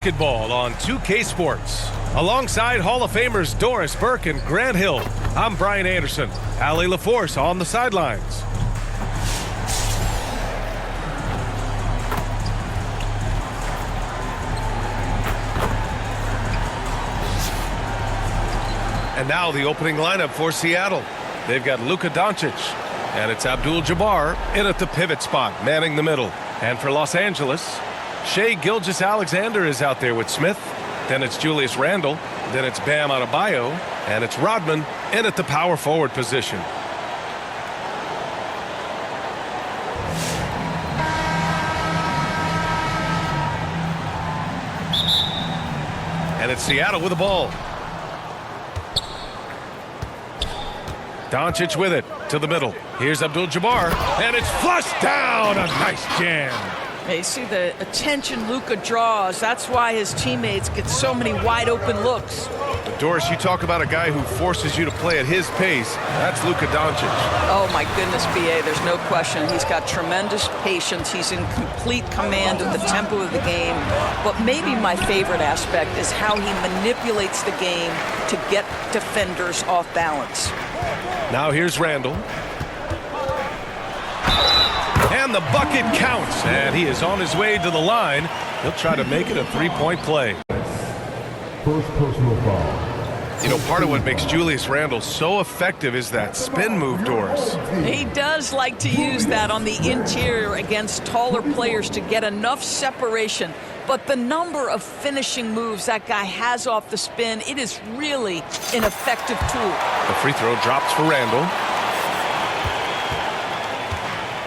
basketball on 2K Sports. Alongside Hall of Famers Doris Burke and Grant Hill, I'm Brian Anderson. Allie LaForce on the sidelines. And now the opening lineup for Seattle. They've got Luka Doncic, and it's Abdul-Jabbar in at the pivot spot, manning the middle. And for Los Angeles, Shai Gilgeous-Alexander is out there with Smith. Then it's Julius Randle. Then it's Bam Adebayo. And it's Rodman in at the power forward position. And it's Seattle with the ball. Doncic with it to the middle. Here's Abdul-Jabbar, and it's flushed down. A nice jam. You see the attention Luka draws. That's why his teammates get so many wide open looks. But Doris, you talk about a guy who forces you to play at his pace. That's Luka Doncic. Oh my goodness, BA, there's no question. He's got tremendous patience. He's in complete command of the tempo of the game. But maybe my favorite aspect is how he manipulates the game to get defenders off balance. Now here's Randle. And the bucket counts, and he is on his way to the line. He'll try to make it a three-point play. First personal foul. You know, part of what makes Julius Randle so effective is that spin move, Doris. He does like to use that on the interior against taller players to get enough separation. But the number of finishing moves that guy has off the spin, it is really an effective tool. The free throw drops for Randle.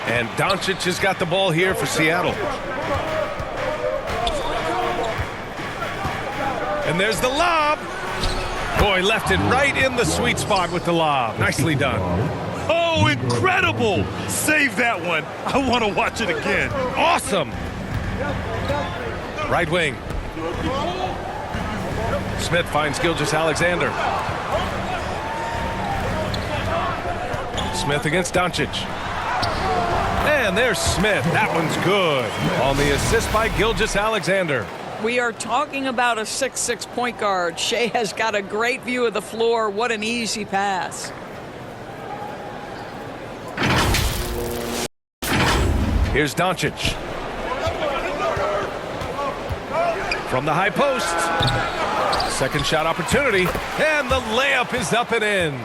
And Doncic has got the ball here for Seattle. And there's the lob. Boy, left it right in the sweet spot with the lob. Nicely done. Oh, incredible! Save that one. I want to watch it again. Awesome. Right wing. Smith finds Gilgeous-Alexander. Smith against Doncic. And there's Smith. That one's good. On the assist by Gilgeous-Alexander. We are talking about a 6'6" point guard. Shai has got a great view of the floor. What an easy pass. Here's Doncic. From the high post. Second shot opportunity. And the layup is up and in.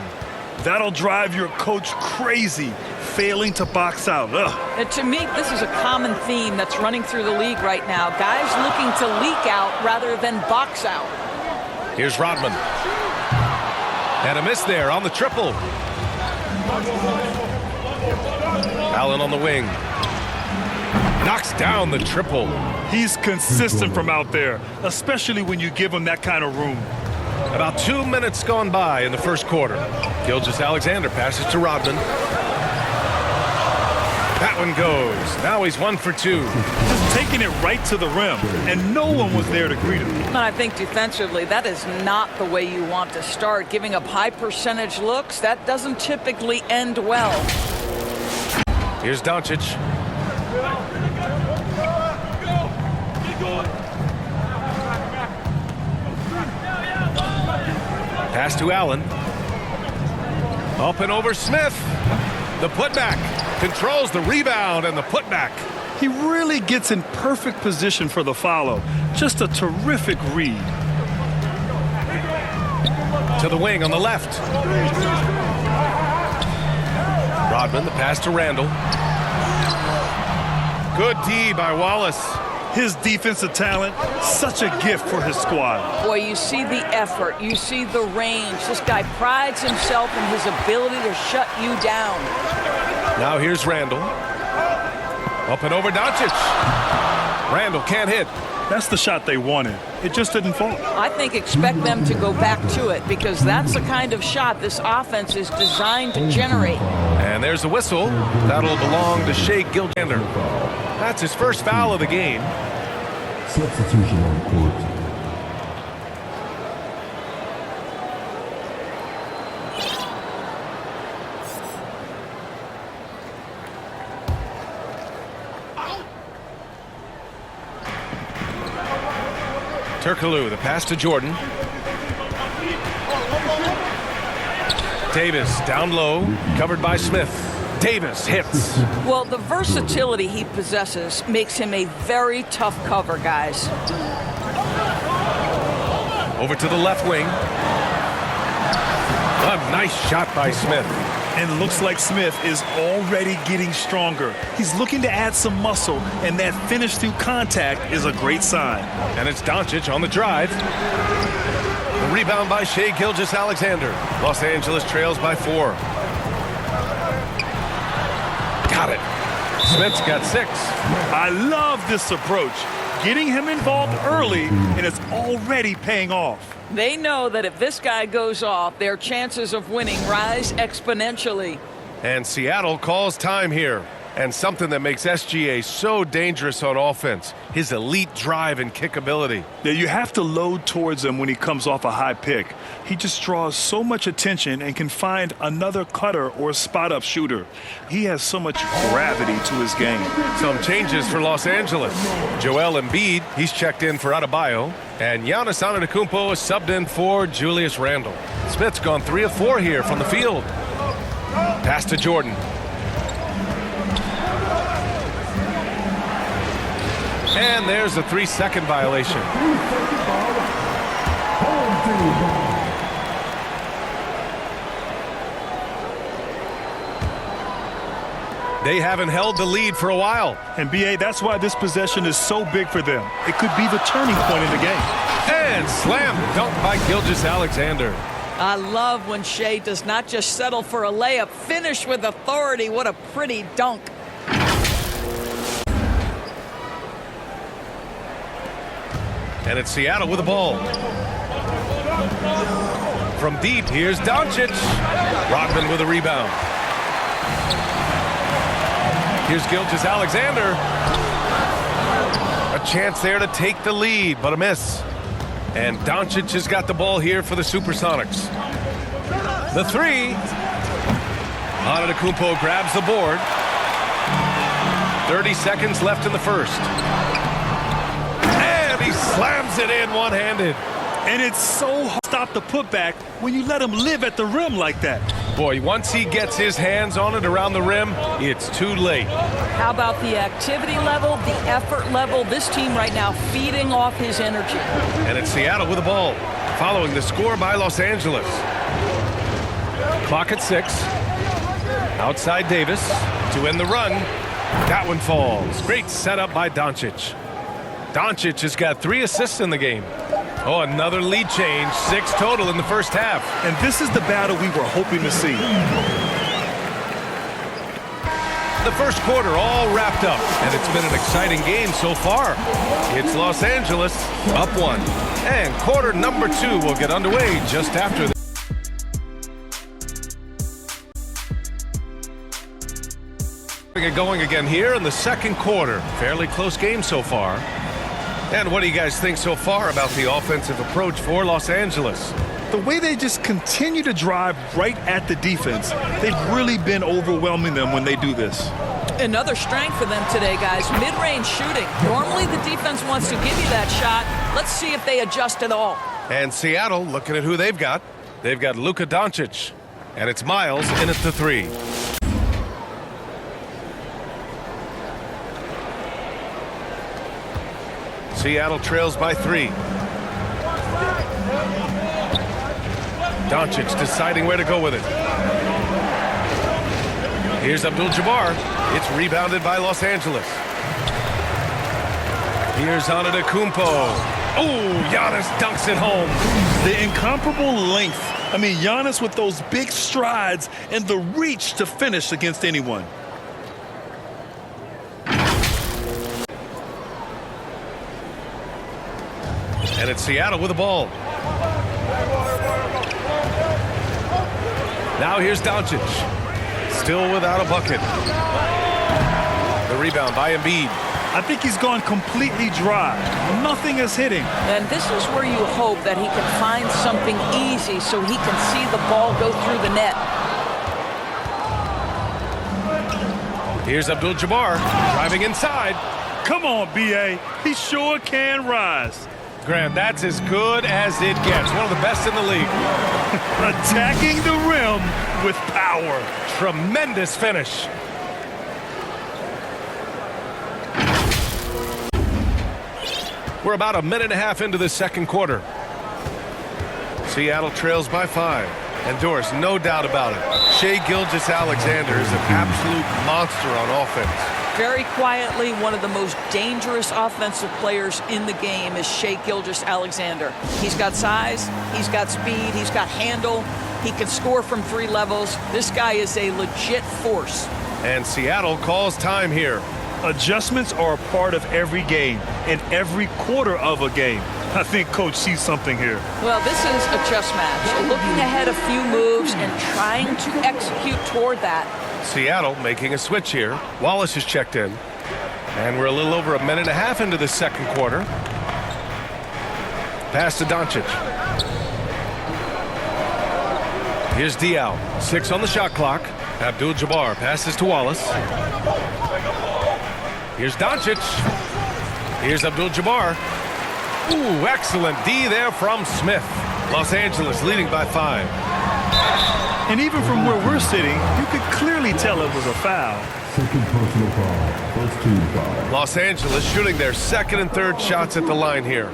That'll drive your coach crazy, failing to box out. And to me, this is a common theme that's running through the league right now. Guys looking to leak out rather than box out. Here's Rodman. And a miss there on the triple. Allen on the wing. Knocks down the triple. He's consistent from out there, especially when you give him that kind of room. About 2 minutes gone by in the first quarter. Gilgeous-Alexander passes to Rodman. That one goes. Now he's 1 for 2. Just taking it right to the rim, and no one was there to greet him. And I think defensively, that is not the way you want to start. Giving up high percentage looks, that doesn't typically end well. Here's Doncic. Pass to Allen. Up and over Smith. The putback. Controls the rebound and the putback. He really gets in perfect position for the follow. Just a terrific read. To the wing on the left. Rodman, the pass to Randle. Good D by Wallace. His defensive talent, such a gift for his squad. Boy, you see the effort, you see the range. This guy prides himself in his ability to shut you down. Now here's Randle. Up and over Doncic. Randle can't hit. That's the shot they wanted. It just didn't fall. I think expect them to go back to it because that's the kind of shot this offense is designed to generate. And there's a whistle. That'll belong to Shai Gilgeous-Alexander. That's his first foul of the game. Substitution on court. Turkoglu, the pass to Jordan. Davis down low, covered by Smith. Davis hits. Well, the versatility he possesses makes him a very tough cover, guys. Over to the left wing. A nice shot by Smith. And looks like Smith is already getting stronger. He's looking to add some muscle, and that finish through contact is a great sign. And it's Doncic on the drive. The rebound by Shai Gilgeous-Alexander. Los Angeles trails by 4. Got it. Smith's got 6. I love this approach. Getting him involved early, and it's already paying off. They know that if this guy goes off, their chances of winning rise exponentially. And Seattle calls time here. And something that makes SGA so dangerous on offense, his elite drive and kick ability. Now, you have to load towards him when he comes off a high pick. He just draws so much attention and can find another cutter or spot-up shooter. He has so much gravity to his game. Some changes for Los Angeles. Joel Embiid, he's checked in for Adebayo. And Giannis Antetokounmpo is subbed in for Julius Randle. Smith's gone 3 of 4 here from the field. Pass to Jordan. And there's a 3-second violation. They haven't held the lead for a while. And BA, that's why this possession is so big for them. It could be the turning point in the game. And slam dunk by Gilgeous-Alexander. I love when Shai does not just settle for a layup, finish with authority. What a pretty dunk. And it's Seattle with the ball. From deep, here's Doncic. Rodman with a rebound. Here's Gilgeous-Alexander. A chance there to take the lead, but a miss. And Doncic has got the ball here for the Supersonics. The 3. Antetokounmpo grabs the board. 30 seconds left in the first. He slams it in one-handed. And it's so hard to stop the putback when you let him live at the rim like that. Boy, once he gets his hands on it around the rim, it's too late. How about the activity level, the effort level? This team right now feeding off his energy. And it's Seattle with the ball, following the score by Los Angeles. Clock at 6. Outside Davis to end the run. That one falls. Great setup by Doncic. Doncic has got 3 assists in the game. Oh, another lead change. 6 total in the first half. And this is the battle we were hoping to see. The first quarter all wrapped up, and it's been an exciting game so far. It's Los Angeles up 1. And quarter number 2 will get underway just after this. Get going again here in the second quarter. Fairly close game so far. And what do you guys think so far about the offensive approach for Los Angeles? The way they just continue to drive right at the defense, they've really been overwhelming them when they do this. Another strength for them today, guys. Mid-range shooting. Normally the defense wants to give you that shot. Let's see if they adjust at all. And Seattle, looking at who they've got. They've got Luka Doncic. And it's Miles in at the 3. Seattle trails by 3. Doncic deciding where to go with it. Here's Abdul-Jabbar. It's rebounded by Los Angeles. Here's Antetokounmpo. Oh, Giannis dunks it home. The incomparable length. I mean, Giannis with those big strides and the reach to finish against anyone. And it's Seattle with the ball. Now here's Doncic. Still without a bucket. The rebound by Embiid. I think he's gone completely dry. Nothing is hitting. And this is where you hope that he can find something easy so he can see the ball go through the net. Here's Abdul-Jabbar driving inside. Come on, B.A. He sure can rise. Grant, that's as good as it gets. One of the best in the league. Attacking the rim with power. Tremendous finish. We're about a minute and a half into the second quarter. Seattle trails by 5. And Doris, no doubt about it, Shai Gilgeous-Alexander is an absolute monster on offense. Very quietly, one of the most dangerous offensive players in the game is Shai Gilgeous-Alexander. He's got size, he's got speed, he's got handle, he can score from 3 levels. This guy is a legit force. And Seattle calls time here. Adjustments are a part of every game and every quarter of a game. I think Coach sees something here. Well, this is a chess match. Looking ahead a few moves and trying to execute toward that. Seattle making a switch here. Wallace is checked in. And we're a little over a minute and a half into the second quarter. Pass to Doncic. Here's Diaw. 6 on the shot clock. Abdul-Jabbar passes to Wallace. Here's Doncic. Here's Abdul-Jabbar. Ooh, excellent D there from Smith. Los Angeles leading by 5. And even from where we're sitting, you could clearly tell it was a foul. Second personal foul. First team foul. Los Angeles shooting their second and third shots at the line here.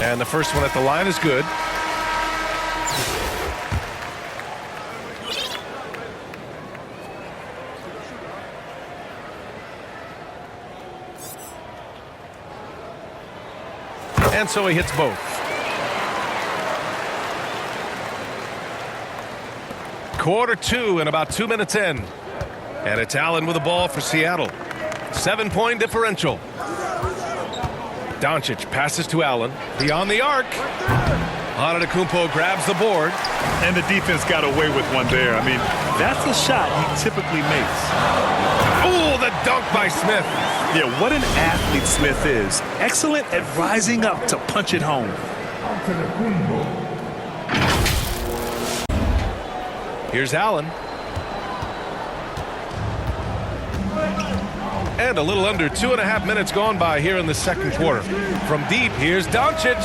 And the first one at the line is good. And so he hits both. Quarter 2 and about 2 minutes in. And it's Allen with the ball for Seattle. 7-point differential. Doncic passes to Allen. Beyond the arc. Antetokounmpo grabs the board. And the defense got away with one there. I mean, that's a shot he typically makes. Oh, the dunk by Smith. Yeah, what an athlete Smith is. Excellent at rising up to punch it home. Here's Allen. And a little under 2.5 minutes gone by here in the second quarter. From deep, here's Doncic.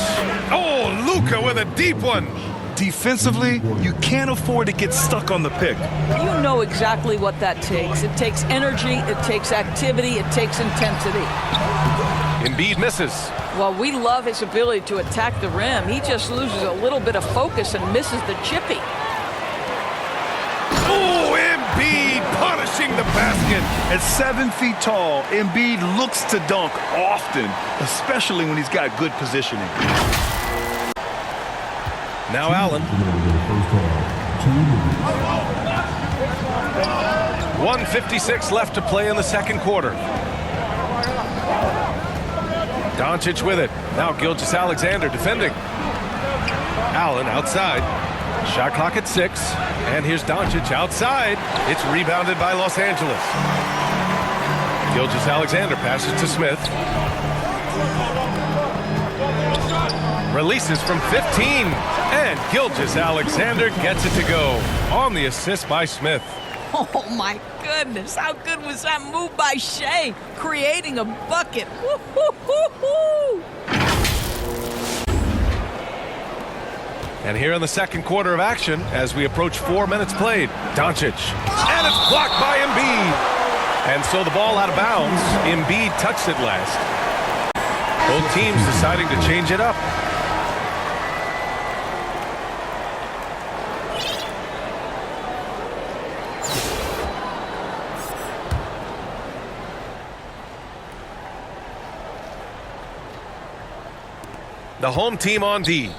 Oh, Luka with a deep one. Defensively, you can't afford to get stuck on the pick. You know exactly what that takes. It takes energy, it takes activity, it takes intensity. Embiid misses. Well, we love his ability to attack the rim. He just loses a little bit of focus and misses the chippy. Oh, Embiid punishing the basket. At 7 feet tall, Embiid looks to dunk often, especially when he's got good positioning. Now Allen. 1:56 left to play in the second quarter. Doncic with it. Now Gilgeous-Alexander defending. Allen outside. Shot clock at 6. And here's Doncic outside. It's rebounded by Los Angeles. Gilgeous-Alexander passes to Smith. Releases from 15. And Gilgeous-Alexander gets it to go on the assist by Smith. Oh, my goodness. How good was that move by Shai? Creating a bucket. Woo-hoo-hoo-hoo. And here in the second quarter of action, as we approach 4 minutes played, Doncic. And it's blocked by Embiid. And so the ball out of bounds. Embiid touched it last. Both teams deciding to change it up. The home team on D.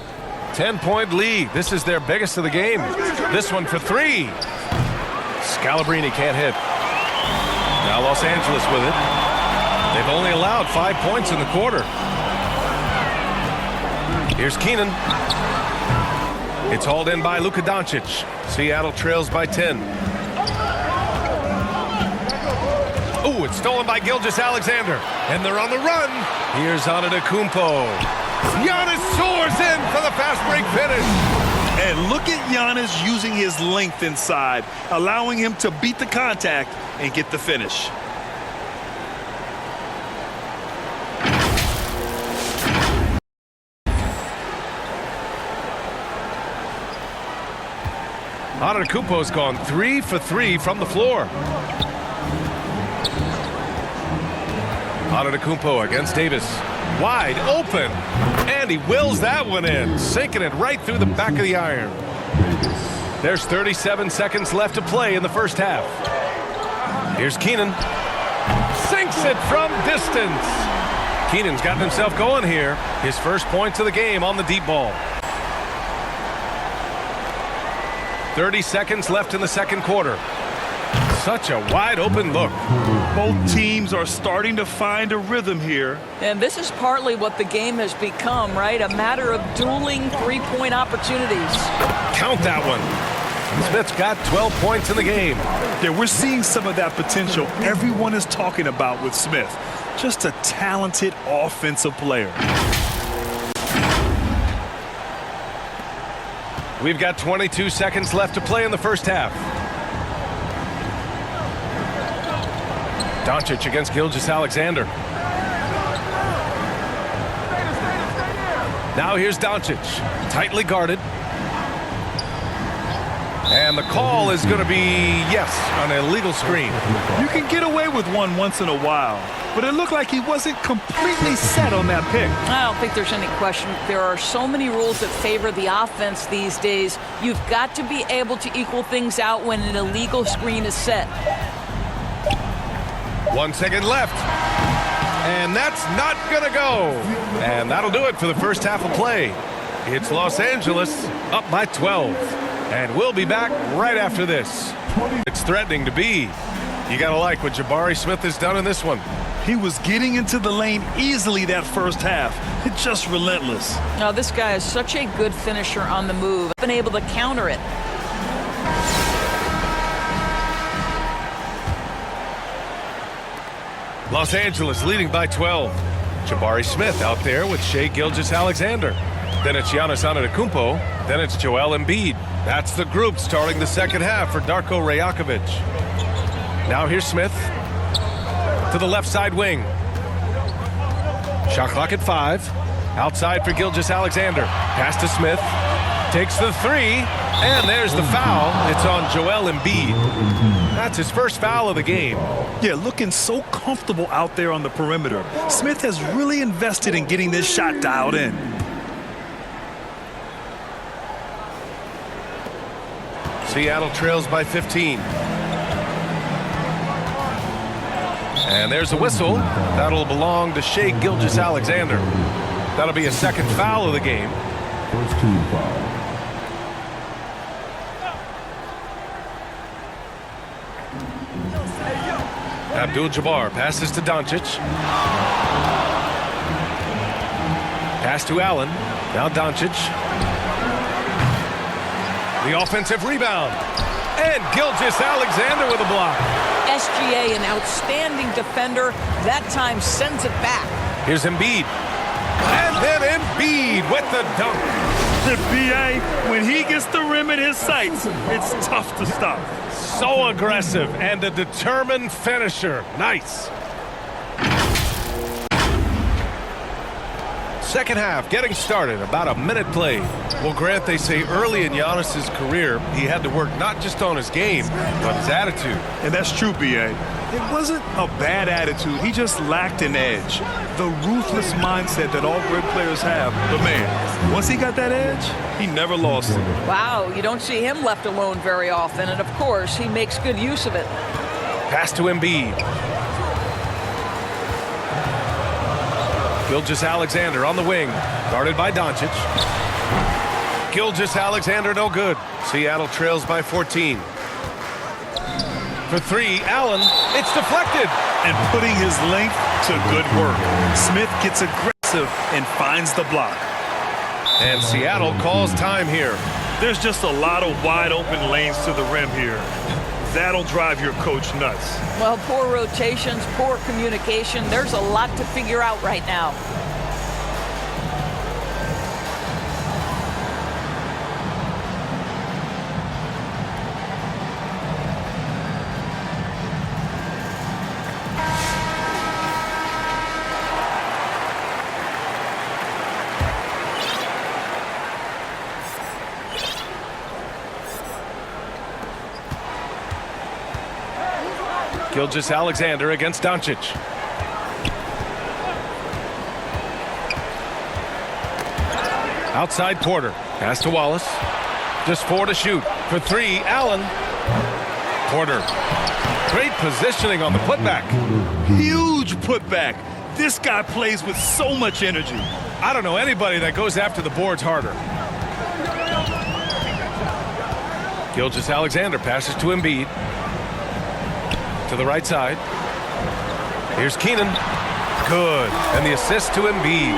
10-point lead. This is their biggest of the game. This one for 3. Scalabrine can't hit. Now Los Angeles with it. They've only allowed 5 points in the quarter. Here's Keenan. It's hauled in by Luka Doncic. Seattle trails by 10. Oh, it's stolen by Gilgeous-Alexander. And they're on the run. Here's Antetokounmpo. Giannis soars in for the fast break finish. And look at Giannis using his length inside, allowing him to beat the contact and get the finish. Antetokounmpo's gone 3 for 3 from the floor. Antetokounmpo against Davis. Wide open. And he wills that one in, sinking it right through the back of the iron. There's 37 seconds left to play in the first half. Here's Keenan. Sinks it from distance. Keenan's gotten himself going here. His first points of the game on the deep ball. 30 seconds left in the second quarter. Such a wide open look. Both teams are starting to find a rhythm here. And this is partly what the game has become, right? A matter of dueling three-point opportunities. Count that one. Smith's got 12 points in the game. Yeah, we're seeing some of that potential everyone is talking about with Smith. Just a talented offensive player. We've got 22 seconds left to play in the first half. Doncic against Gilgeous-Alexander. Now here's Doncic, tightly guarded. And the call is going to be, yes, an illegal screen. You can get away with one once in a while, but it looked like he wasn't completely set on that pick. I don't think there's any question. There are so many rules that favor the offense these days. You've got to be able to equal things out when an illegal screen is set. 1 second left. And that's not going to go. And that'll do it for the first half of play. It's Los Angeles up by 12. And we'll be back right after this. It's threatening to be. You got to like what Jabari Smith has done in this one. He was getting into the lane easily that first half. It's just relentless. Now, this guy is such a good finisher on the move. Been able to counter it. Los Angeles leading by 12. Jabari Smith out there with Shai Gilgeous-Alexander. Then it's Giannis Antetokounmpo. Then it's Joel Embiid. That's the group starting the second half for Darko Rajakovic. Now here's Smith to the left side wing. Shot clock at 5. Outside for Gilgeous-Alexander. Pass to Smith. Takes the 3. And there's the foul. It's on Joel Embiid. That's his first foul of the game. Yeah, looking so comfortable out there on the perimeter. Smith has really invested in getting this shot dialed in. Seattle trails by 15. And there's a whistle. That'll belong to Shai Gilgeous-Alexander. That'll be a second foul of the game. First team foul. Abdul-Jabbar passes to Doncic. Pass to Allen. Now Doncic. The offensive rebound. And Gilgeous-Alexander with a block. SGA, an outstanding defender, that time sends it back. Here's Embiid. And then Embiid with the dunk. The BA, when he gets the rim in his sights, it's tough to stop. So aggressive and a determined finisher. Nice. Second half getting started, about a minute played. Well, Grant, they say early in Giannis's career, he had to work not just on his game, but his attitude. And that's true, BA. It wasn't a bad attitude. He just lacked an edge. The ruthless mindset that all great players have. But man, once he got that edge, he never lost it. Wow, you don't see him left alone very often. And of course, he makes good use of it. Pass to Embiid. Gilgeous-Alexander on the wing, guarded by Doncic. Gilgeous-Alexander no good. Seattle trails by 14. For 3, Allen, it's deflected. And putting his length to good work. Smith gets aggressive and finds the block. And Seattle calls time here. There's just a lot of wide open lanes to the rim here. That'll drive your coach nuts. Well, poor rotations, poor communication. There's a lot to figure out right now. Gilgeous Alexander against Doncic. Outside Porter. Pass to Wallace. Just 4 to shoot. For 3, Allen. Porter. Great positioning on the putback. Huge putback. This guy plays with so much energy. I don't know anybody that goes after the boards harder. Gilgeous Alexander passes to Embiid. To the right side. Here's Keenan. Good. And the assist to Embiid.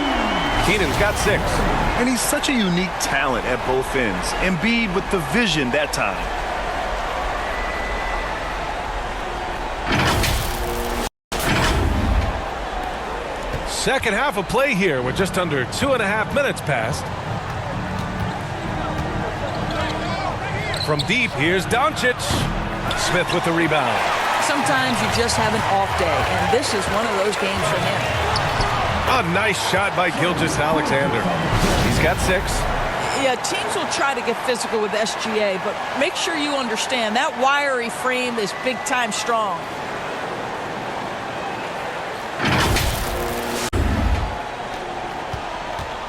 Keenan's got 6. And he's such a unique talent at both ends. Embiid with the vision that time. Second half of play here with just under 2.5 minutes passed. From deep, here's Doncic. Smith with the rebound. Sometimes you just have an off day, and this is one of those games for him. A nice shot by Gilgeous Alexander. He's got 6. Yeah, teams will try to get physical with SGA, but make sure you understand that wiry frame is big-time strong.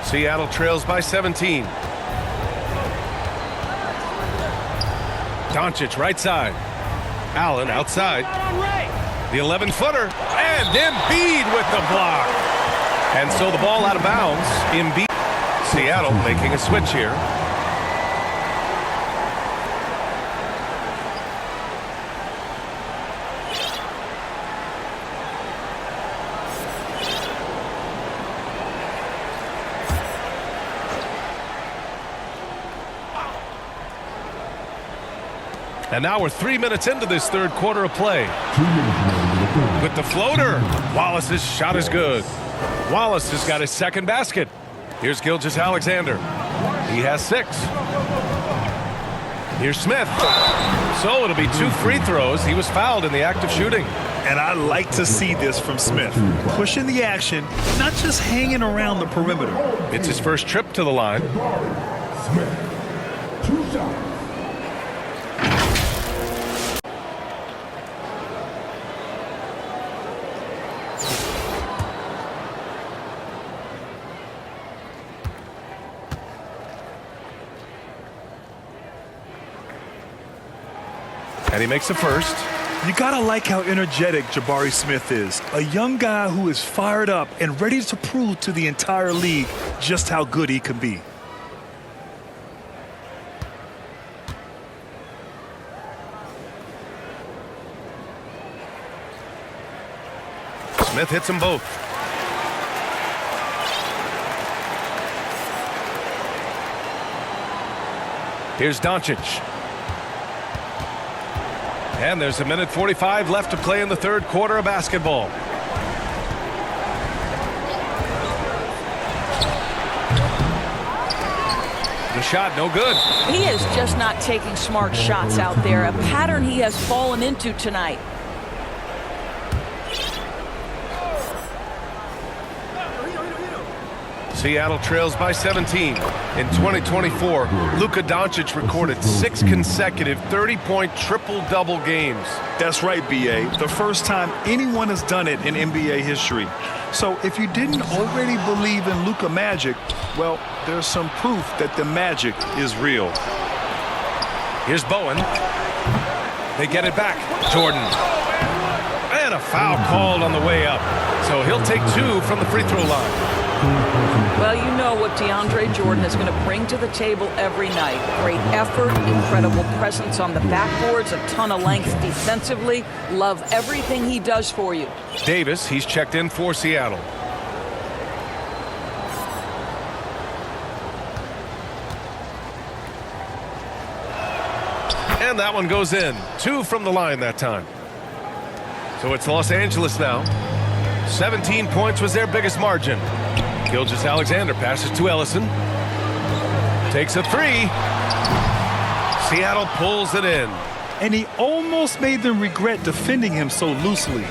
Seattle trails by 17. Doncic right side. Allen outside. The 11-footer. And Embiid with the block. And so the ball out of bounds. Embiid. Seattle making a switch here. And now we're 3 minutes into this third quarter of play. With the floater, Wallace's shot is good. Wallace has got his second basket. Here's Gilgeous Alexander. He has 6. Here's Smith. So it'll be 2 free throws. He was fouled in the act of shooting. And I like to see this from Smith. Pushing the action, not just hanging around the perimeter. It's his first trip to the line. Smith, 2 shots. And he makes the first. You gotta like how energetic Jabari Smith is. A young guy who is fired up and ready to prove to the entire league just how good he can be. Smith hits them both. Here's Doncic. And there's 1:45 left to play in the third quarter of basketball. The shot, no good. He is just not taking smart shots out there, a pattern he has fallen into tonight. Seattle trails by 17. In 2024, Luka Doncic recorded 6 consecutive 30-point triple-double games. That's right, B.A. The first time anyone has done it in NBA history. So if you didn't already believe in Luka magic, well, there's some proof that the magic is real. Here's Bowen. They get it back. Jordan. And a foul called on the way up. So he'll take 2 from the free throw line. Well, you know what DeAndre Jordan is going to bring to the table every night. Great effort, incredible presence on the backboards, a ton of length defensively. Love everything he does for you. Davis, he's checked in for Seattle. And that one goes in. 2 from the line that time. So it's Los Angeles now. 17 points was their biggest margin. Gilgeous-Alexander passes to Ellison. Takes a 3. Seattle pulls it in. And he almost made them regret defending him so loosely.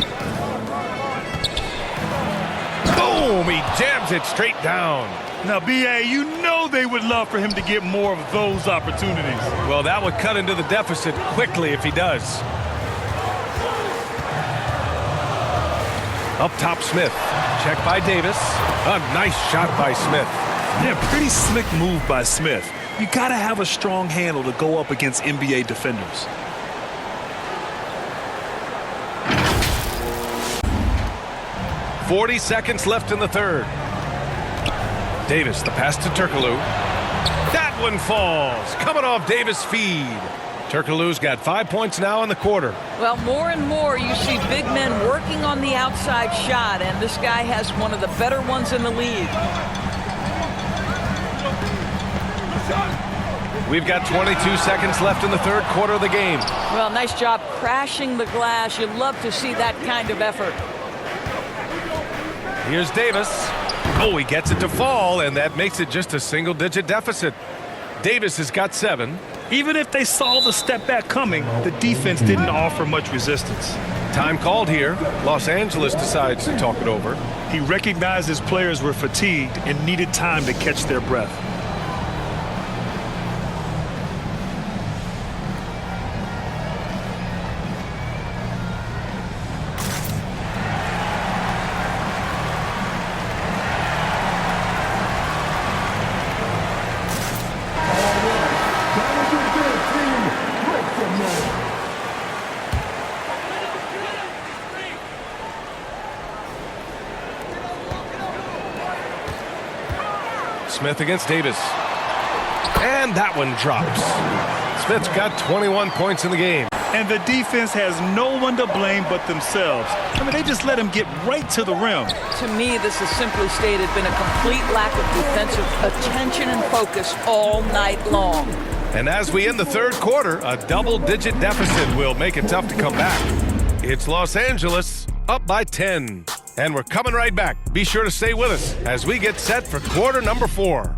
Boom! He jams it straight down. Now, B.A., you know they would love for him to get more of those opportunities. Well, that would cut into the deficit quickly if he does. Up top, Smith. Check by Davis. A nice shot by Smith. Yeah, pretty slick move by Smith. You got to have a strong handle to go up against NBA defenders. .40 seconds left in the third. Davis, the pass to Turkoglu. That one falls. Coming off Davis' feed. Turkoglu's got 5 points now in the quarter. Well, more and more you see big men working on the outside shot, and this guy has one of the better ones in the league. We've got 22 seconds left in the third quarter of the game. Well, nice job crashing the glass. You'd love to see that kind of effort. Here's Davis. Oh, he gets it to fall, and that makes it just a single-digit deficit. Davis has got 7. Even if they saw the step back coming, the defense didn't offer much resistance. Time called here. Los Angeles decides to talk it over. He recognized his players were fatigued and needed time to catch their breath. Smith against Davis. And that one drops. Smith's got 21 points in the game. And the defense has no one to blame but themselves. I mean, they just let him get right to the rim. To me, this has simply stated been a complete lack of defensive attention and focus all night long. And as we end the third quarter, a double-digit deficit will make it tough to come back. It's Los Angeles up by 10. And we're coming right back. Be sure to stay with us as we get set for quarter number 4.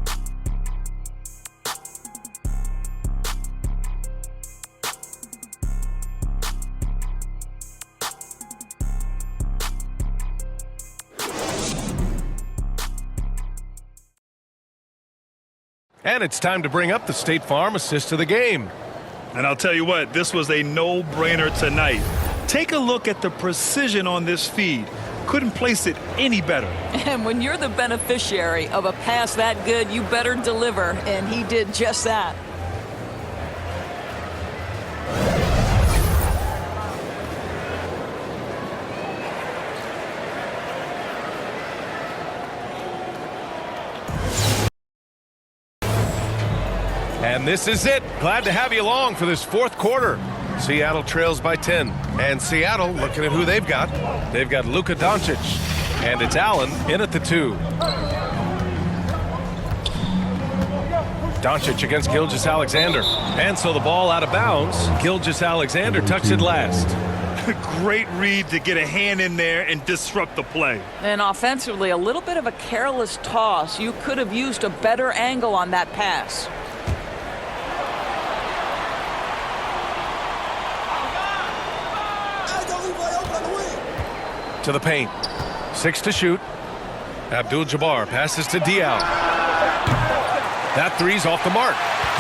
And it's time to bring up the State Farm assist of the game. And I'll tell you what, this was a no-brainer tonight. Take a look at the precision on this feed. Couldn't place it any better. And when you're the beneficiary of a pass that good, you better deliver, and he did just that. And this is it. Glad to have you along for this fourth quarter. Seattle trails by 10. And Seattle, looking at who they've got. They've got Luka Doncic. And it's Allen in at the 2. Doncic against Gilgeous-Alexander. And so the ball out of bounds. Gilgeous-Alexander tucks it last. Great read to get a hand in there and disrupt the play. And offensively, a little bit of a careless toss. You could have used a better angle on that pass. To the paint. 6 to shoot. Abdul-Jabbar passes to Diaw. That three's off the mark.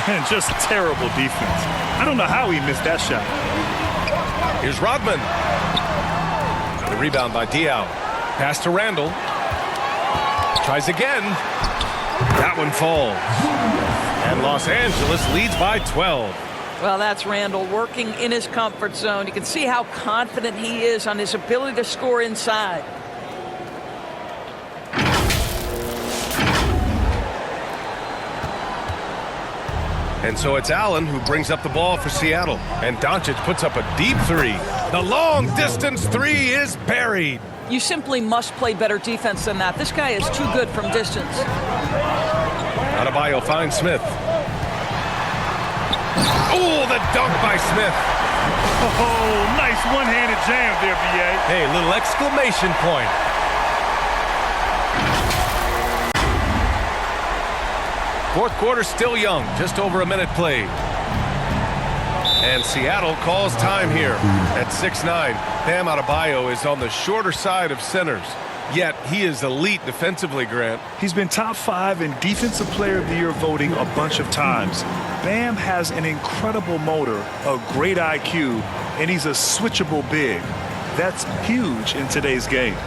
And just terrible defense. I don't know how he missed that shot. Here's Rodman. The rebound by Diaw. Pass to Randle. Tries again. That one falls. And Los Angeles leads by 12. Well, that's Randle working in his comfort zone. You can see how confident he is on his ability to score inside. And so it's Allen who brings up the ball for Seattle. And Doncic puts up a deep 3. The long-distance 3 is buried. You simply must play better defense than that. This guy is too good from distance. Adebayo finds Smith. Oh, the dunk by Smith. Oh, nice one-handed jam there, B.A. Hey, little exclamation point. Fourth quarter still young, just over a minute played. And Seattle calls time here at 6'9". Bam Adebayo is on the shorter side of centers. Yet he is elite defensively, Grant. He's been top 5 in Defensive Player of the Year voting a bunch of times. Bam has an incredible motor, a great IQ, and he's a switchable big. That's huge in today's game.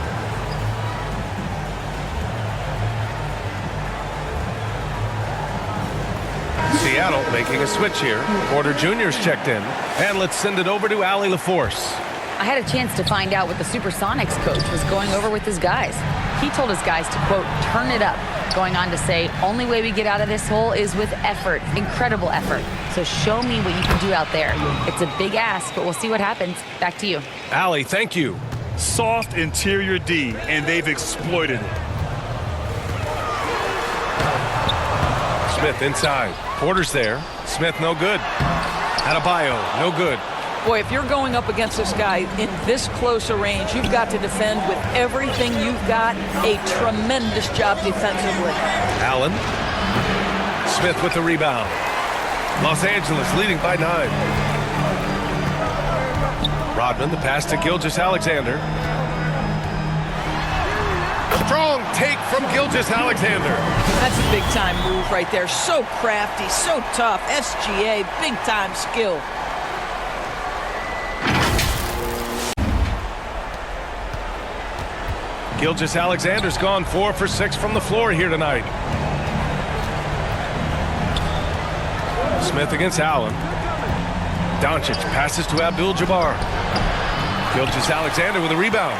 Seattle making a switch here. Porter Jr.'s checked in. And let's send it over to Allie LaForce. I had a chance to find out what the Supersonics coach was going over with his guys. He told his guys to, quote, turn it up, going on to say, only way we get out of this hole is with effort, incredible effort. So show me what you can do out there. It's a big ask, but we'll see what happens. Back to you. Allie, thank you. Soft interior D, and they've exploited it. Smith inside. Porter's there. Smith no good. Adebayo no good. Boy, if you're going up against this guy in this close a range, you've got to defend with everything you've got. A tremendous job defensively. Allen. Smith with the rebound. Los Angeles leading by 9. Rodman, the pass to Gilgeous-Alexander. Strong take from Gilgeous-Alexander. That's a big-time move right there. So crafty, so tough. SGA, big-time skill. Gilgeous-Alexander's gone 4 for 6 from the floor here tonight. Smith against Allen. Doncic passes to Abdul-Jabbar. Gilgeous-Alexander with a rebound.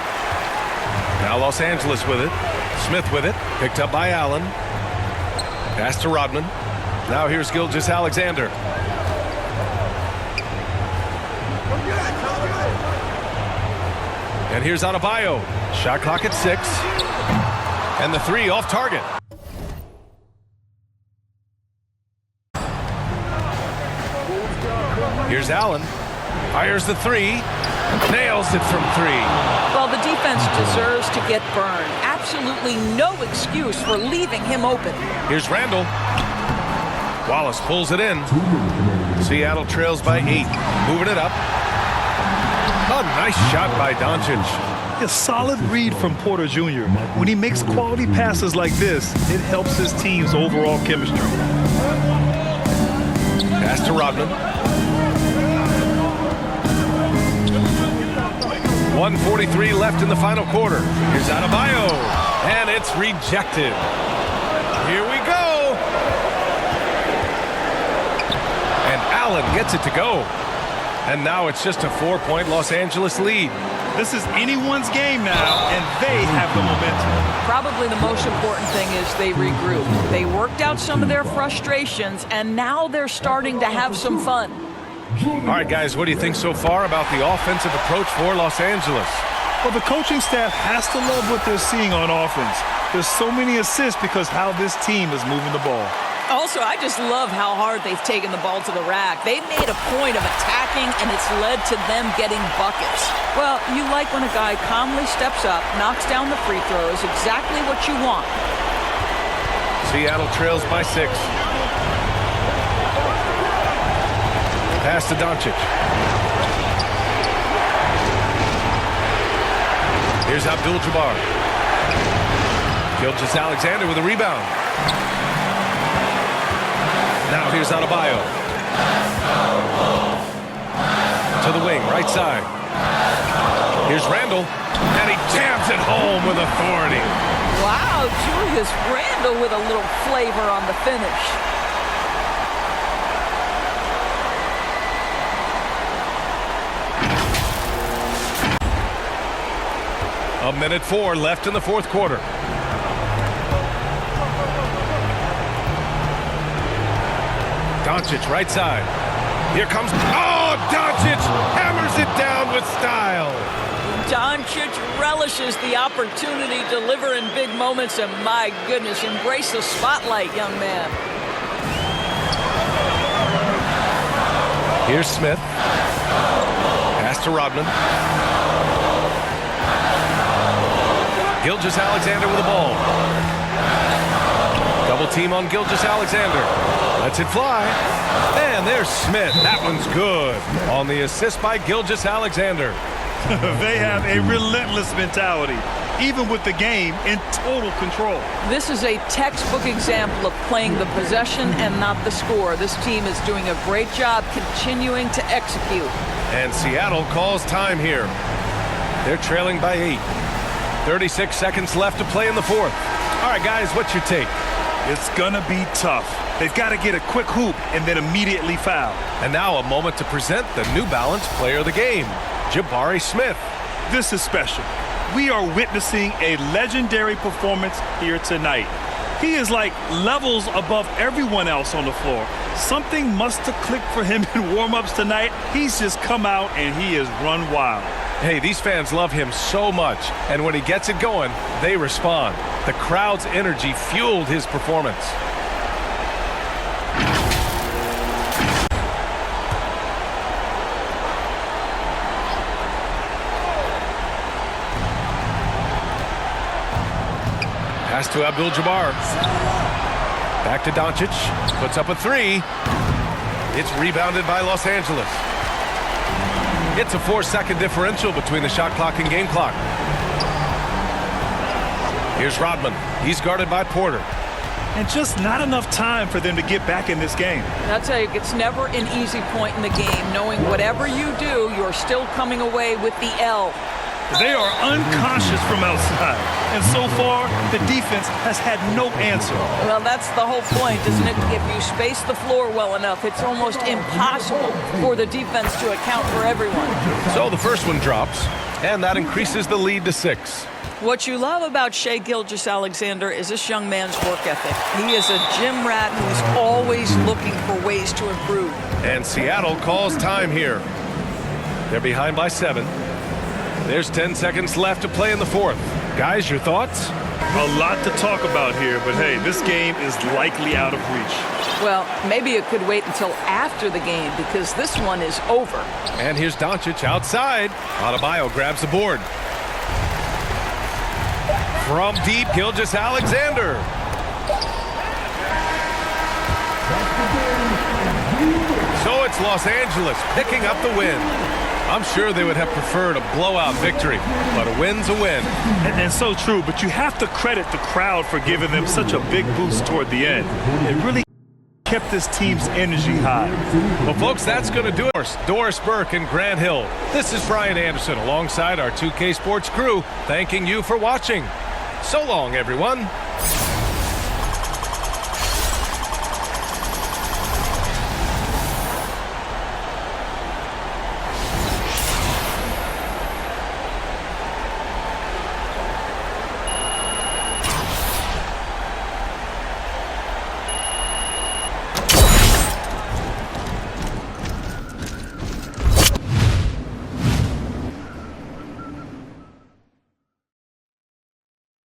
Now Los Angeles with it. Smith with it. Picked up by Allen. Pass to Rodman. Now here's Gilgeous-Alexander. And here's Adebayo. Shot clock at 6. And the 3 off target. Here's Allen. Fires the 3. Nails it from 3. Well, the defense deserves to get burned. Absolutely no excuse for leaving him open. Here's Randle. Wallace pulls it in. Seattle trails by 8. Moving it up. A nice shot by Doncic. A solid read from Porter Jr. When he makes quality passes like this, it helps his team's overall chemistry. Pass to Rodman. 1:43 left in the final quarter. Here's Adebayo, and it's rejected. Here we go. And Allen gets it to go. And now it's just a 4-point Los Angeles lead. This is anyone's game now, and they have the momentum. Probably the most important thing is they regroup. They worked out some of their frustrations, and now they're starting to have some fun. All right, guys, what do you think so far about the offensive approach for Los Angeles? Well, the coaching staff has to love what they're seeing on offense. There's so many assists because how this team is moving the ball. Also, I just love how hard they've taken the ball to the rack. They've made a point of attacking, and it's led to them getting buckets. Well, you like when a guy calmly steps up, knocks down the free throws, exactly what you want. Seattle trails by 6. Pass to Doncic. Here's Abdul-Jabbar. Gilgeous-Alexander with a rebound. Now here's Adebayo. To the wing, right side. Here's Randle. And he jams it home with authority. Wow, Julius Randle with a little flavor on the finish. A minute 4 left in the fourth quarter. Doncic, right side. Here comes... Oh, Doncic hammers it down with style. Doncic relishes the opportunity to deliver in big moments, and my goodness, embrace the spotlight, young man. Here's Smith. Pass to Rodman. Gilgeous-Alexander with the ball. Double team on Gilgeous-Alexander. Lets it fly. And there's Smith. That one's good on the assist by Gilgeous-Alexander. They have a relentless mentality, even with the game in total control. This is a textbook example of playing the possession and not the score. This team is doing a great job continuing to execute. And Seattle calls time here. They're trailing by 8. 36 seconds left to play in the fourth. All right, guys, what's your take? It's gonna be tough. They've got to get a quick hoop and then immediately foul. And now a moment to present the New Balance player of the game, Jabari Smith. This is special. We are witnessing a legendary performance here tonight. He is like levels above everyone else on the floor. Something must have clicked for him in warm-ups tonight. He's just come out and he has run wild. Hey, these fans love him so much, and when he gets it going, they respond. The crowd's energy fueled his performance. Pass to Abdul-Jabbar. Back to Doncic. Puts up a 3. It's rebounded by Los Angeles. It's a 4-second differential between the shot clock and game clock. Here's Rodman. He's guarded by Porter. And just not enough time for them to get back in this game. I'll tell you, it's never an easy point in the game, knowing whatever you do, you're still coming away with the L. They are unconscious from outside. And so far, the defense has had no answer. Well, that's the whole point, isn't it? If you space the floor well enough, it's almost impossible for the defense to account for everyone. So the first one drops, and that increases the lead to 6. What you love about Shai Gilgeous-Alexander is this young man's work ethic. He is a gym rat who's always looking for ways to improve. And Seattle calls time here. They're behind by 7. There's 10 seconds left to play in the fourth. Guys, your thoughts? A lot to talk about here, but hey, this game is likely out of reach. Well, maybe it could wait until after the game because this one is over. And here's Doncic outside. Adebayo grabs the board. From deep, Gilgeous-Alexander. So it's Los Angeles picking up the win. I'm sure they would have preferred a blowout victory, but a win's a win. And so true, but you have to credit the crowd for giving them such a big boost toward the end. It really kept this team's energy high. Well, folks, that's going to do it. Doris Burke and Grant Hill. This is Brian Anderson alongside our 2K Sports crew, thanking you for watching. So long, everyone.